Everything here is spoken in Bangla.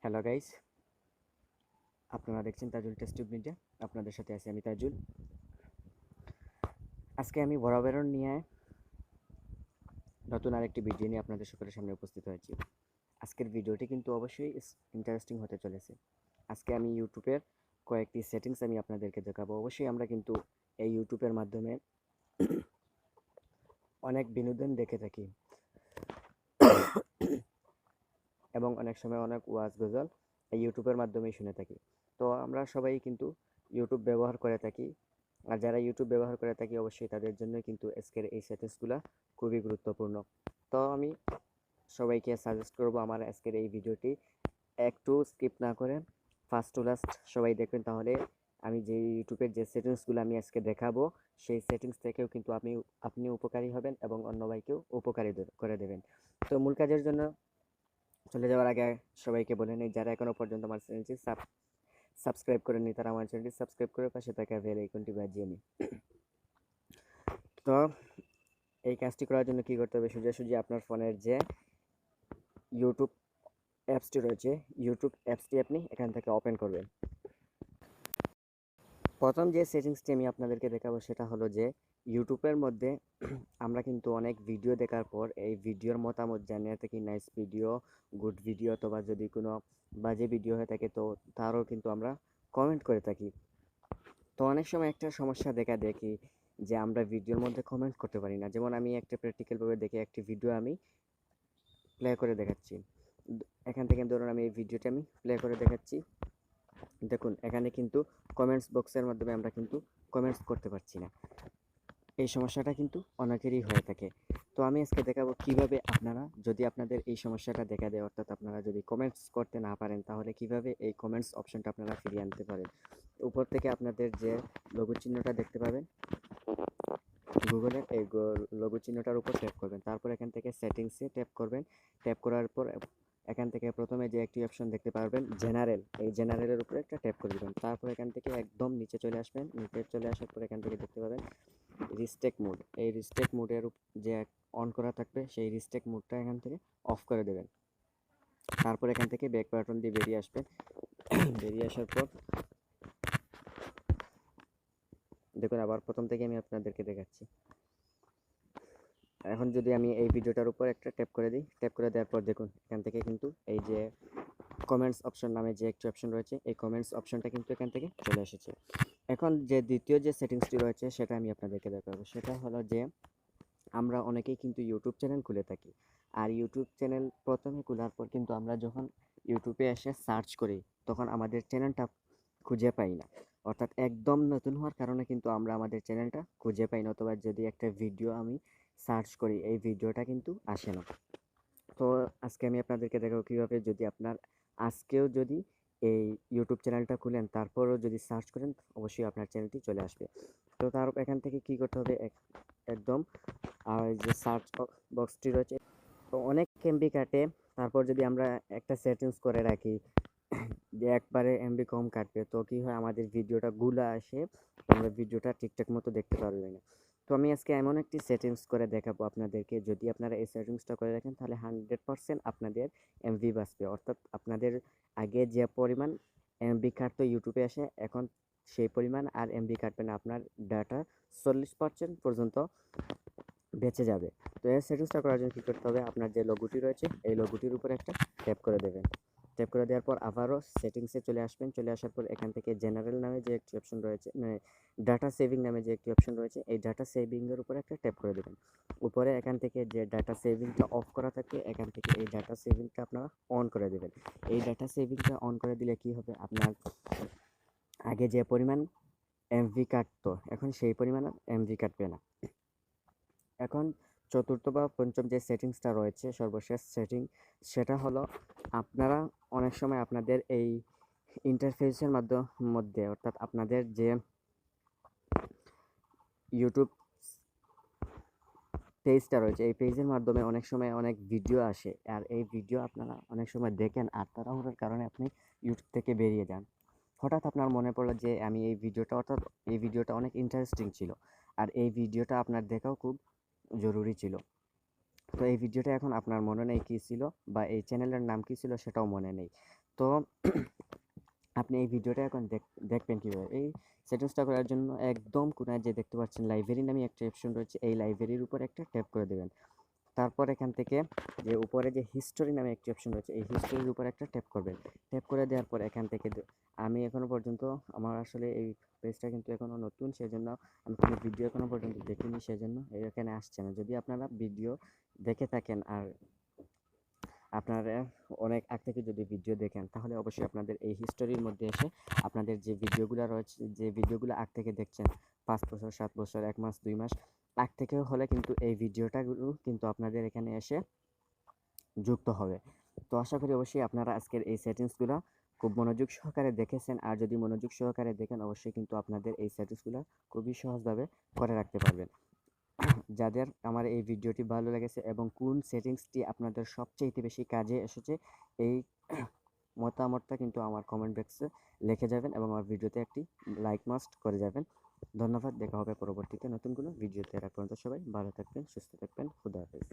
হ্যালো গাইস, আপনারা দেখছেন তাজুল টেস্টিভ মিডিয়া। আপনাদের সাথে আছি আমি তাজুল। আজকে আমি বরাবর নিয়ে নতুন আরেকটি ভিডিও নিয়ে আপনাদের সকলের সামনে উপস্থিত হয়েছি। আজকের ভিডিওটি কিন্তু অবশ্যই ইন্টারেস্টিং হতে চলেছে। আজকে আমি ইউটিউবের কয়েকটি সেটিংস আমি আপনাদেরকে দেখাবো। অবশ্যই আমরা কিন্তু এই ইউটিউবের মাধ্যমে অনেক বিনোদন দেখে থাকি এবং অনেক সময় অনেক ওয়াজ গজল এই ইউটিউবের মাধ্যমেই শুনে থাকি। তো আমরা সবাই কিন্তু ইউটিউব ব্যবহার করে থাকি, আর যারা ইউটিউব ব্যবহার করে থাকি অবশ্যই তাদের জন্য কিন্তু আজকের এই সেটিংসগুলো খুবই গুরুত্বপূর্ণ। তো আমি সবাইকে সাজেস্ট করব আমার আজকের এই ভিডিওটি একটু স্কিপ না করে ফার্স্ট টু লাস্ট সবাই দেখবেন, তাহলে আমি যে ইউটিউবের যে সেটিংসগুলো আমি আজকে দেখাবো সেই সেটিংস থেকেও কিন্তু আপনি উপকারী হবেন এবং অন্য ভাইকেও উপকারী করে দেবেন। তো মূল কাজের জন্য চলে যাওয়ার আগে সবাইকে বলে নিই, যারা এখনো পর্যন্ত আমার চ্যানেলটি সাবস্ক্রাইব করেননি তারা আমার চ্যানেলটি সাবস্ক্রাইব করে পাশে থাকা বেল আইকনটি বাজিয়ে নিন। তো এই কাজটি করার জন্য কি করতে হবে, সোজাসুজি আপনার ফোনের যে ইউটিউব অ্যাপসটি রয়েছে, ইউটিউব অ্যাপসটি আপনি এখান থেকে ওপেন করবেন। প্রথম যে সেটিংসটি আমি আপনাদেরকে দেখাবো সেটা হলো যে ইউটিউবের মধ্যে আমরা কিন্তু অনেক ভিডিও দেখার পর এই ভিডিওর মতামত জানিয়ে থাকি, নাইস ভিডিও, গুড ভিডিও, অথবা যদি কোনো বাজে ভিডিও হয়ে থাকে তো তারও কিন্তু আমরা কমেন্ট করে থাকি। তো অনেক সময় একটা সমস্যা দেখি যে আমরা ভিডিওর মধ্যে কমেন্ট করতে পারি না। যেমন আমি একটা প্র্যাকটিক্যালভাবে দেখে একটি ভিডিও আমি প্লে করে দেখাচ্ছি। এখান থেকে ধরুন আমি এই ভিডিওটা আমি প্লে করে দেখাচ্ছি। দেখুন এখানে কিন্তু কমেন্টস বক্সের মাধ্যমে আমরা কিন্তু কমেন্টস করতে পারছি না। এই সমস্যাটা কিন্তু অনেকেরই হয়ে থাকে। তো আমি আজকে দেখাবো কিভাবে আপনারা, যদি আপনাদের এই সমস্যাটা দেখা দেয়, অর্থাৎ আপনারা যদি কমেন্টস করতে না পারেন, তাহলে কিভাবে এই কমেন্টস অপশনটা আপনারা ফিরিয়ে আনতে পারেন। উপর থেকে আপনাদের যে লঘু চিহ্নটা দেখতে পাবেন গুগলের, এই লঘু চিহ্নটার উপর ট্যাপ করবেন। তারপর এখান থেকে সেটিংসে ট্যাপ করবেন। ট্যাপ করার পর এখান থেকে প্রথমে যে একটি অপশন দেখতে পারবেন জেনারেল, এই জেনারেলের উপরে একটা ট্যাপ করে দেবেন। তারপর এখান থেকে একদম নিচে চলে আসবেন। নিচে চলে আসার পর এখান থেকে দেখতে পাবেন রিস্টেক মোড। এই রিস্টেক মোডের যে অন করা থাকবে সেই রিস্টেক মোডটা এখান থেকে অফ করে দেবেন। তারপর এখান থেকে ব্যাক বাটন দিয়ে বেরিয়ে আসবেন। বেরিয়ে আসার পর দেখুন আবার প্রথম থেকে আমি আপনাদেরকে দেখাচ্ছি। এখন যদি আমি এই ভিডিওটার উপর একটা ট্যাপ করে দিই, ট্যাপ করে দেওয়ার পর দেখুন এখান থেকে কিন্তু এই যে কমেন্টস অপশন নামে যে একটি অপশন রয়েছে, এই কমেন্টস অপশনটা কিন্তু এখান থেকে চলে এসেছে। এখন যে দ্বিতীয় যে সেটিংসটি রয়েছে সেটা আমি আপনাদেরকে দেখাবো। সেটা হলো যে আমরা অনেকেই কিন্তু ইউটিউব চ্যানেল খুলে থাকি, আর ইউটিউব চ্যানেল প্রথমে খোলার পর কিন্তু আমরা যখন ইউটিউবে এসে সার্চ করি তখন আমাদের চ্যানেলটা খুঁজে পাই না। অর্থাৎ একদম নতুন হওয়ার কারণে কিন্তু আমরা আমাদের চ্যানেলটা খুঁজে পাই না, অথবা যদি একটা ভিডিও আমি সার্চ করি এই ভিডিওটা কিন্তু আসে না। তো আজকে আমি আপনাদেরকে দেখাবো কীভাবে, যদি আপনার আজকেও যদি এই ইউটিউব চ্যানেলটা খুলেন তারপরও যদি সার্চ করেন অবশ্যই আপনার চ্যানেলটি চলে আসবে। তো তার এখান থেকে কি করতে হবে, একদম যে সার্চ বক্সটি রয়েছে, তো অনেক এমবি কাটে। তারপর যদি আমরা একটা সেটিংস করে রাখি যে একবারে এমবি কম কাটবে, তো কি হয় আমাদের ভিডিওটা গুলা আসে, আমরা ভিডিওটা ঠিকঠাক মতো দেখতে পারবে না। তো আমি আজকে এমন একটি সেটিংস করে দেখাবো আপনাদেরকে, যদি আপনারা এই সেটিংসটা করে রাখেন তাহলে 100% আপনাদের এমবি বাঁচবে। অর্থাৎ আপনাদের আগে যে পরিমাণ এমবি কাটতো ইউটিউবে আসে, এখন সেই পরিমাণ আর এমবি কাটবে না, আপনার ডাটা 40% পর্যন্ত বেঁচে যাবে। তো এই সেটিংসটা করার জন্য কী করতে হবে, আপনার যে লোগোটি রয়েছে এই লোগোটির উপরে একটা ট্যাপ করে দেবেন। ট্যাপ করে দেওয়ার পর আবারও সেটিংসে চলে আসবেন। চলে আসার পর এখান থেকে জেনারেল নামে যে একটি অপশন রয়েছে, মানে ডাটা সেভিং নামে যে একটি অপশন রয়েছে, এই ডাটা সেভিংয়ের উপরে একটা ট্যাপ করে দেবেন। উপরে এখান থেকে যে ডাটা সেভিংটা অফ করা থাকে এখান থেকে এই ডাটা সেভিংটা আপনারা অন করে দেবেন। এই ডাটা সেভিংটা অন করে দিলে কি হবে, আপনার আগে যে পরিমাণ এমভি কাটতো এখন সেই পরিমাণ এমভি কাটবে না। এখন চতুর্থ বা পঞ্চম যে সেটিংসটা রয়েছে, সর্বশেষ সেটিং, সেটা হলো আপনারা অনেক সময় আপনাদের এই ইন্টারফেসের মধ্যে অর্থাৎ আপনাদের যে ইউটিউব পেজটা রয়েছে এই পেজের মাধ্যমে অনেক সময় অনেক ভিডিও আসে, আর এই ভিডিও আপনারা অনেক সময় দেখেন আর তাড়াহুড়োর কারণে আপনি ইউটিউব থেকে বেরিয়ে যান। হঠাৎ আপনার মনে পড়লো যে আমি এই ভিডিওটা অনেক ইন্টারেস্টিং ছিল, আর এই ভিডিওটা আপনার দেখাও খুব জরুরি ছিল। তো এই ভিডিওটা এখন আপনার মনে নেই কী ছিল, বা এই চ্যানেলের নাম কী ছিল সেটাও মনে নেই। তো আপনি এই ভিডিওটা এখন দেখবেন কীভাবে। এই সেটিংসটা করার জন্য একদম কোনায় যে দেখতে পাচ্ছেন লাইব্রেরি নামে একটা অপশন রয়েছে, এই লাইব্রেরির উপর একটা ট্যাপ করে দেবেন। তারপর এখান থেকে যে উপরে যে হিস্টোরি নামে একটি অপশন রয়েছে, এই হিস্টোরির উপর একটা ট্যাপ করবেন। ট্যাপ করে দেওয়ার পর এখান থেকে আমি এখনো পর্যন্ত আমার আসলে এই পেজটা কিন্তু এখনো নতুন, সেজন্য আমি কোনো ভিডিও এখনো পর্যন্ত দেখিনি, সেজন্য এখানে আসছে না। যদি আপনারা ভিডিও দেখে থাকেন আর আপনারা অনেক আগ থেকে যদি ভিডিও দেখেন, তাহলে অবশ্যই আপনাদের এই হিস্টোরির মধ্যে এসে আপনাদের যে ভিডিওগুলো রয়েছে, যে ভিডিওগুলো আগ থেকে দেখছেন 5 বছর 7 বছর 1 মাস 2 মাস আগ থেকে হলে কিন্তু এই ভিডিওটাগুলো কিন্তু আপনাদের এখানে এসে যুক্ত হবে। তো আশা করি অবশ্যই আপনারা আজকের এই সেটিংসগুলো খুব মনোযোগ সহকারে দেখেছেন, আর যদি মনোযোগ সহকারে দেখেন অবশ্যই কিন্তু আপনাদের এই সেটিংসগুলো খুবই সহজভাবে করে রাখতে পারবেন। যাদের আমার এই ভিডিওটি ভালো লেগেছে এবং কোন সেটিংসটি আপনাদের সবচেয়ে বেশি কাজে এসেছে, এই মতামতটা কিন্তু আমার কমেন্ট বক্সে লিখে যাবেন এবং আমার ভিডিওতে একটি লাইক মাস্ট করে যাবেন। ধন্যবাদ। দেখা হবে পরবর্তীতে নতুন কোনো ভিডিওতে। রাখ পর্যন্ত সবাই ভালো থাকবেন, সুস্থ থাকবেন। খুদা হাফেজ।